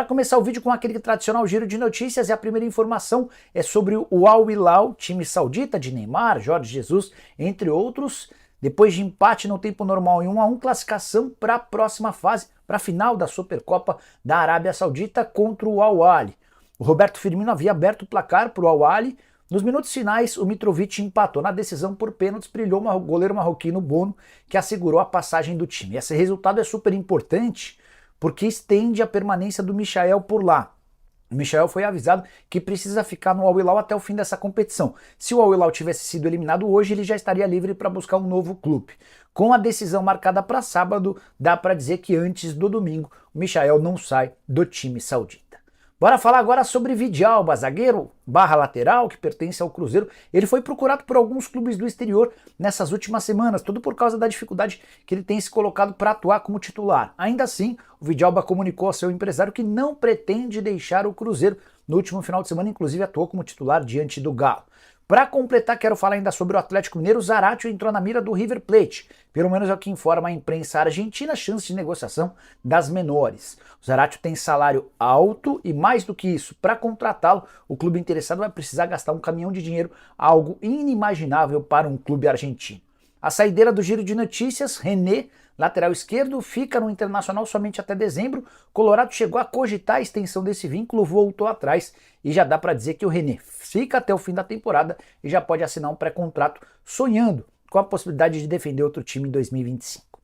Para começar o vídeo com aquele tradicional giro de notícias, e a primeira informação é sobre o Al Hilal, time saudita de Neymar, Jorge Jesus, entre outros. Depois de empate no tempo normal em 1-1, classificação para a próxima fase, para a final da Supercopa da Arábia Saudita contra o Al Ahly. O Roberto Firmino havia aberto o placar para o Al Ahly. Nos minutos finais, o Mitrovic empatou na decisão por pênaltis, brilhou o goleiro marroquino Bono, que assegurou a passagem do time. Esse resultado é super importante, porque estende a permanência do Michael por lá. O Michael foi avisado que precisa ficar no Al Hilal até o fim dessa competição. Se o Al Hilal tivesse sido eliminado hoje, ele já estaria livre para buscar um novo clube. Com a decisão marcada para sábado, dá para dizer que antes do domingo, o Michael não sai do time saudita. Bora falar agora sobre Vidalba, zagueiro barra lateral que pertence ao Cruzeiro. Ele foi procurado por alguns clubes do exterior nessas últimas semanas, tudo por causa da dificuldade que ele tem se colocado para atuar como titular. Ainda assim, o Vidalba comunicou ao seu empresário que não pretende deixar o Cruzeiro. No último final de semana, inclusive, atuou como titular diante do Galo. Para completar, quero falar ainda sobre o Atlético Mineiro. O Zaratio entrou na mira do River Plate. Pelo menos é o que informa a imprensa argentina, chance de negociação das menores. O Zaratio tem salário alto e, mais do que isso, para contratá-lo, o clube interessado vai precisar gastar um caminhão de dinheiro, algo inimaginável para um clube argentino. A saideira do giro de notícias, René, lateral esquerdo, fica no Internacional somente até dezembro. Colorado chegou a cogitar a extensão desse vínculo, voltou atrás e já dá para dizer que o René fica até o fim da temporada e já pode assinar um pré-contrato, sonhando com a possibilidade de defender outro time em 2025.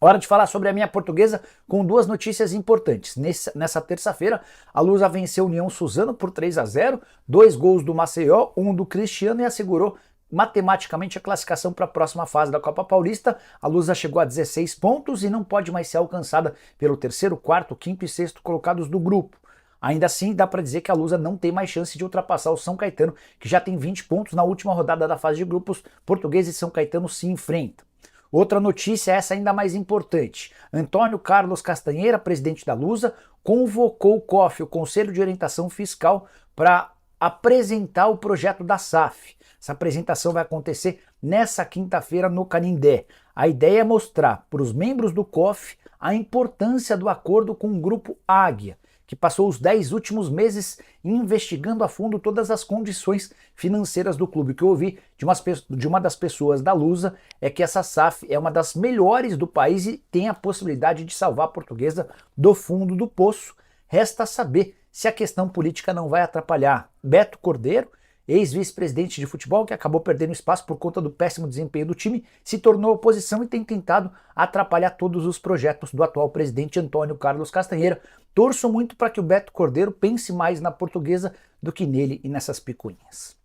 Hora de falar sobre a minha Portuguesa com duas notícias importantes. Nessa terça-feira, a Lusa venceu a União Suzano por 3-0, 2 gols do Maceió, 1 do Cristiano, e assegurou matematicamente a classificação para a próxima fase da Copa Paulista. A Lusa chegou a 16 pontos e não pode mais ser alcançada pelo terceiro, quarto, quinto e sexto colocados do grupo. Ainda assim, dá para dizer que a Lusa não tem mais chance de ultrapassar o São Caetano, que já tem 20 pontos na última rodada da fase de grupos. Português e São Caetano se enfrentam. Outra notícia, essa ainda mais importante. Antônio Carlos Castanheira, presidente da Lusa, convocou o COF, o Conselho de Orientação Fiscal, para apresentar o projeto da SAF. Essa apresentação vai acontecer nessa quinta-feira no Canindé. A ideia é mostrar para os membros do COF a importância do acordo com o Grupo Águia, que passou os 10 últimos meses investigando a fundo todas as condições financeiras do clube. O que eu ouvi de uma das pessoas da Lusa é que essa SAF é uma das melhores do país e tem a possibilidade de salvar a Portuguesa do fundo do poço. Resta saber se a questão política não vai atrapalhar. Beto Cordeiro, ex-vice-presidente de futebol, que acabou perdendo espaço por conta do péssimo desempenho do time, se tornou oposição e tem tentado atrapalhar todos os projetos do atual presidente Antônio Carlos Castanheira. Torço muito para que o Beto Cordeiro pense mais na Portuguesa do que nele e nessas picuinhas.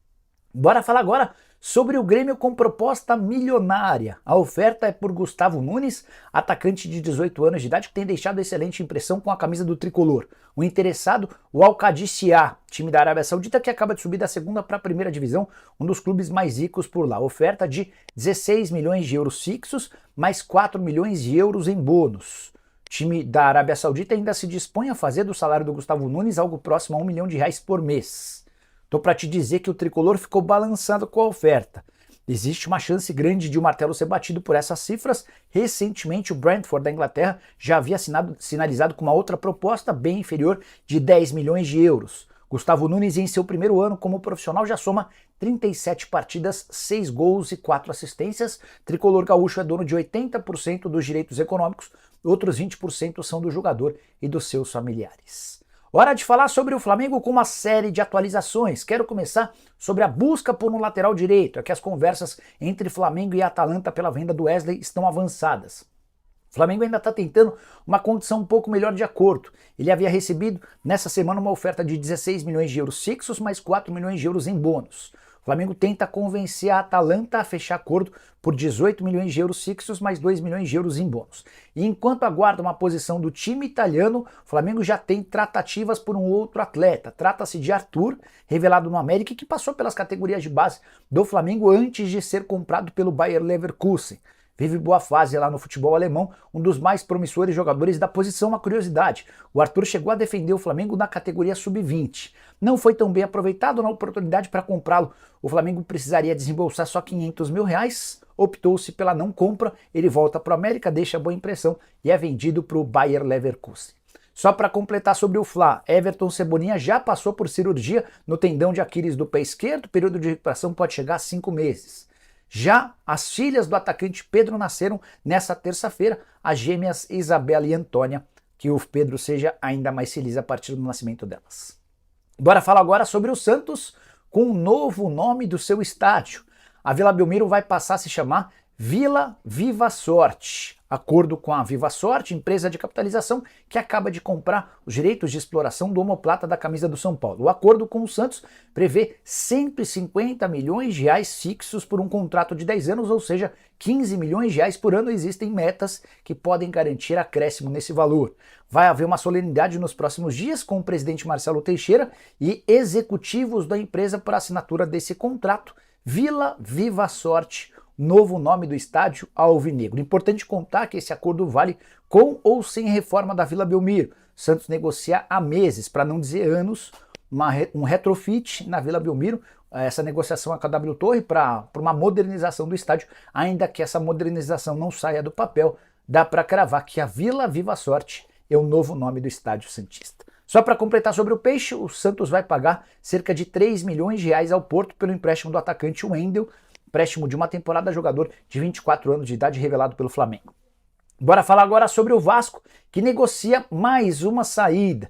Bora falar agora sobre o Grêmio com proposta milionária. A oferta é por Gustavo Nunes, atacante de 18 anos de idade que tem deixado excelente impressão com a camisa do tricolor. O interessado, o Al-Qadisiah, time da Arábia Saudita que acaba de subir da segunda para a primeira divisão, um dos clubes mais ricos por lá. Oferta de 16 milhões de euros fixos, mais 4 milhões de euros em bônus. O time da Arábia Saudita ainda se dispõe a fazer do salário do Gustavo Nunes algo próximo a R$1 milhão por mês. Tô para te dizer que o tricolor ficou balançado com a oferta. Existe uma chance grande de o martelo ser batido por essas cifras. Recentemente, o Brentford da Inglaterra já havia sinalizado com uma outra proposta bem inferior de 10 milhões de euros. Gustavo Nunes, em seu primeiro ano como profissional, já soma 37 partidas, 6 gols e 4 assistências. Tricolor gaúcho é dono de 80% dos direitos econômicos, outros 20% são do jogador e dos seus familiares. Hora de falar sobre o Flamengo com uma série de atualizações. Quero começar sobre a busca por um lateral direito. É que as conversas entre Flamengo e Atalanta pela venda do Wesley estão avançadas. O Flamengo ainda está tentando uma condição um pouco melhor de acordo. Ele havia recebido nessa semana uma oferta de 16 milhões de euros fixos, mais 4 milhões de euros em bônus. O Flamengo tenta convencer a Atalanta a fechar acordo por 18 milhões de euros fixos, mais 2 milhões de euros em bônus. E enquanto aguarda uma posição do time italiano, o Flamengo já tem tratativas por um outro atleta. Trata-se de Arthur, revelado no América, que passou pelas categorias de base do Flamengo antes de ser comprado pelo Bayer Leverkusen. Vive boa fase lá no futebol alemão, um dos mais promissores jogadores da posição. Uma curiosidade, o Arthur chegou a defender o Flamengo na categoria sub-20. Não foi tão bem aproveitado na oportunidade para comprá-lo. O Flamengo precisaria desembolsar só R$500 mil, optou-se pela não compra, ele volta para o América, deixa boa impressão e é vendido para o Bayer Leverkusen. Só para completar sobre o Fla, Everton Cebolinha já passou por cirurgia no tendão de Aquiles do pé esquerdo, o período de recuperação pode chegar a 5 meses. Já as filhas do atacante Pedro nasceram nessa terça-feira, as gêmeas Isabela e Antônia, que o Pedro seja ainda mais feliz a partir do nascimento delas. Bora falar agora sobre o Santos com o novo nome do seu estádio. A Vila Belmiro vai passar a se chamar Vila Viva Sorte. Acordo com a Viva Sorte, empresa de capitalização que acaba de comprar os direitos de exploração do omoplata da camisa do São Paulo. O acordo com o Santos prevê 150 milhões de reais fixos por um contrato de 10 anos, ou seja, 15 milhões de reais por ano. Existem metas que podem garantir acréscimo nesse valor. Vai haver uma solenidade nos próximos dias com o presidente Marcelo Teixeira e executivos da empresa para assinatura desse contrato. Vila Viva Sorte, novo nome do estádio alvinegro. Importante contar que esse acordo vale com ou sem reforma da Vila Belmiro. Santos negocia há meses, para não dizer anos, um retrofit na Vila Belmiro. Essa negociação com a W Torre para uma modernização do estádio, ainda que essa modernização não saia do papel, dá para cravar que a Vila Viva Sorte é o novo nome do estádio santista. Só para completar sobre o Peixe, o Santos vai pagar cerca de 3 milhões de reais ao Porto pelo empréstimo do atacante Wendel, empréstimo de uma temporada, jogador de 24 anos de idade revelado pelo Flamengo. Bora falar agora sobre o Vasco, que negocia mais uma saída.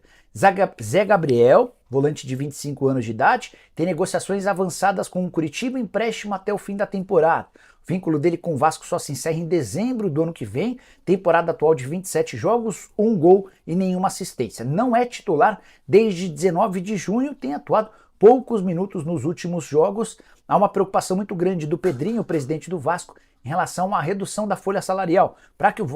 Zé Gabriel, volante de 25 anos de idade, tem negociações avançadas com o Curitiba, empréstimo até o fim da temporada. O vínculo dele com o Vasco só se encerra em dezembro do ano que vem, temporada atual de 27 jogos, 1 gol e nenhuma assistência. Não é titular desde 19 de junho, tem atuado poucos minutos nos últimos jogos. Há uma preocupação muito grande do Pedrinho, o presidente do Vasco, em relação à redução da folha salarial, para que o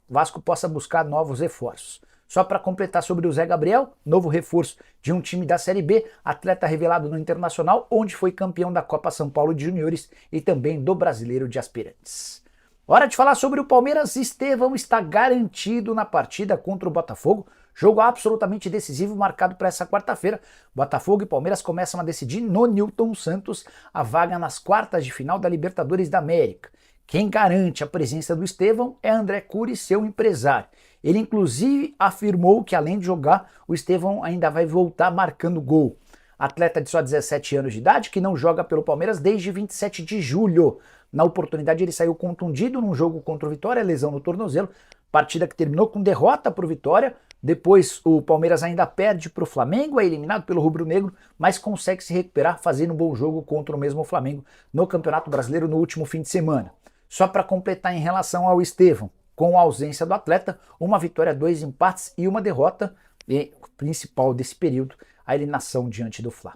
Vasco possa buscar novos reforços. Só para completar sobre o Zé Gabriel, novo reforço de um time da Série B, atleta revelado no Internacional, onde foi campeão da Copa São Paulo de Juniores e também do Brasileiro de Aspirantes. Hora de falar sobre o Palmeiras. Estevão está garantido na partida contra o Botafogo, jogo absolutamente decisivo marcado para essa quarta-feira. Botafogo e Palmeiras começam a decidir no Newton Santos a vaga nas quartas de final da Libertadores da América. Quem garante a presença do Estevão é André Cury, seu empresário. Ele inclusive afirmou que além de jogar, o Estevão ainda vai voltar marcando gol. Atleta de só 17 anos de idade que não joga pelo Palmeiras desde 27 de julho. Na oportunidade ele saiu contundido num jogo contra o Vitória, lesão no tornozelo, partida que terminou com derrota para o Vitória. Depois o Palmeiras ainda perde para o Flamengo, é eliminado pelo rubro-negro, mas consegue se recuperar fazendo um bom jogo contra o mesmo Flamengo no Campeonato Brasileiro no último fim de semana. Só para completar em relação ao Estevão, com a ausência do atleta, uma vitória, 2 empates e uma derrota, e o principal desse período, a eliminação diante do Fla.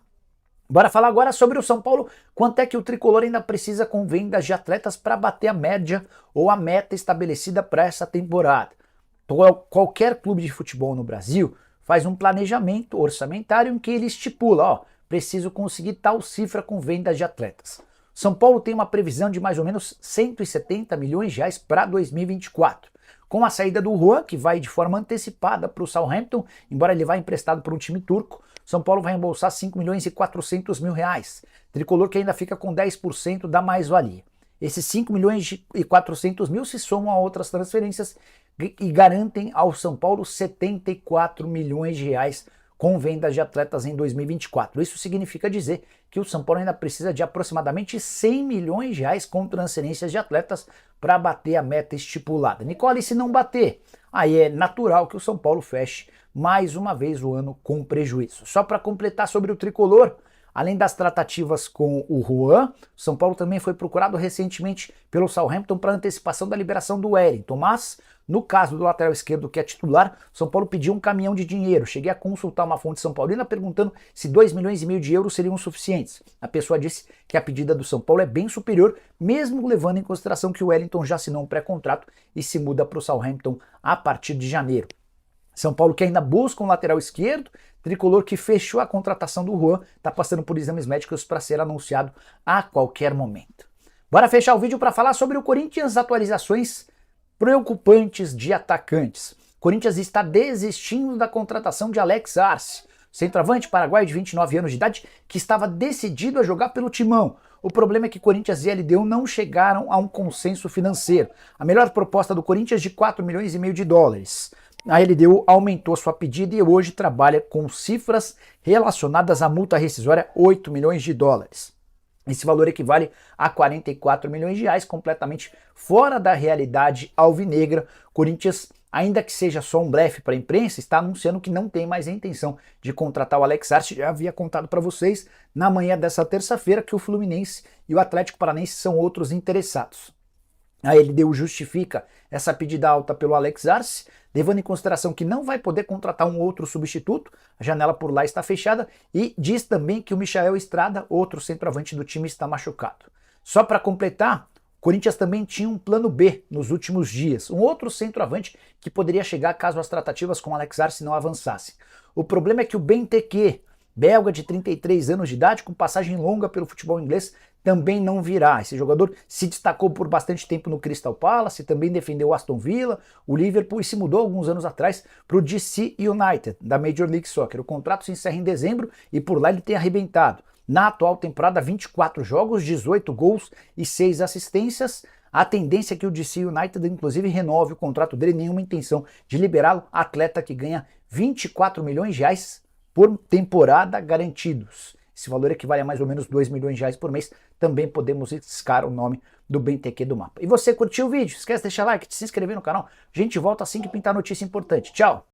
Bora falar agora sobre o São Paulo, quanto é que o tricolor ainda precisa com vendas de atletas para bater a média ou a meta estabelecida para essa temporada. Qualquer clube de futebol no Brasil faz um planejamento orçamentário em que ele estipula, preciso conseguir tal cifra com vendas de atletas. São Paulo tem uma previsão de mais ou menos 170 milhões de reais para 2024. Com a saída do Juan, que vai de forma antecipada para o Southampton, embora ele vá emprestado para um time turco, São Paulo vai embolsar 5 milhões e 400 mil reais. Tricolor que ainda fica com 10% da mais-valia. Esses 5 milhões e 400 mil se somam a outras transferências e garantem ao São Paulo 74 milhões de reais com vendas de atletas em 2024. Isso significa dizer que o São Paulo ainda precisa de aproximadamente 100 milhões de reais com transferências de atletas para bater a meta estipulada. Nicole, se não bater, aí é natural que o São Paulo feche mais uma vez o ano com prejuízo. Só para completar sobre o tricolor, além das tratativas com o Juan, São Paulo também foi procurado recentemente pelo Southampton para antecipação da liberação do Wellington, mas no caso do lateral esquerdo que é titular, São Paulo pediu um caminhão de dinheiro. Cheguei a consultar uma fonte são paulina perguntando se 2 milhões e meio de euros seriam suficientes. A pessoa disse que a pedida do São Paulo é bem superior, mesmo levando em consideração que o Wellington já assinou um pré-contrato e se muda para o Southampton a partir de janeiro. São Paulo que ainda busca um lateral esquerdo, tricolor que fechou a contratação do Juan, está passando por exames médicos para ser anunciado a qualquer momento. Bora fechar o vídeo para falar sobre o Corinthians, atualizações preocupantes de atacantes. Corinthians está desistindo da contratação de Alex Arce, centroavante paraguaio de 29 anos de idade, que estava decidido a jogar pelo Timão. O problema é que Corinthians e LDU não chegaram a um consenso financeiro. A melhor proposta do Corinthians é de 4 milhões e meio de dólares. A LDU aumentou sua pedida e hoje trabalha com cifras relacionadas à multa rescisória 8 milhões de dólares. Esse valor equivale a 44 milhões de reais, completamente fora da realidade alvinegra. Corinthians, ainda que seja só um blefe para a imprensa, está anunciando que não tem mais a intenção de contratar o Alex Arce. Já havia contado para vocês na manhã dessa terça-feira que o Fluminense e o Atlético Paranaense são outros interessados. A LDU justifica essa pedida alta pelo Alex Arce, levando em consideração que não vai poder contratar um outro substituto, a janela por lá está fechada, e diz também que o Michael Estrada, outro centroavante do time, está machucado. Só para completar, o Corinthians também tinha um plano B nos últimos dias, um outro centroavante que poderia chegar caso as tratativas com o Alex Arce não avançassem. O problema é que o Benteke, belga de 33 anos de idade, com passagem longa pelo futebol inglês, também não virá. Esse jogador se destacou por bastante tempo no Crystal Palace, também defendeu o Aston Villa, o Liverpool e se mudou alguns anos atrás para o DC United, da Major League Soccer. O contrato se encerra em dezembro e por lá ele tem arrebentado. Na atual temporada, 24 jogos, 18 gols e 6 assistências. A tendência é que o DC United, inclusive, renove o contrato dele, nenhuma intenção de liberá-lo. Atleta que ganha 24 milhões de reais por temporada garantidos. Esse valor equivale a mais ou menos 2 milhões de reais por mês. Também podemos riscar o nome do Benteke do mapa. E você curtiu o vídeo? Esquece de deixar like, de se inscrever no canal. A gente volta assim que pintar notícia importante. Tchau!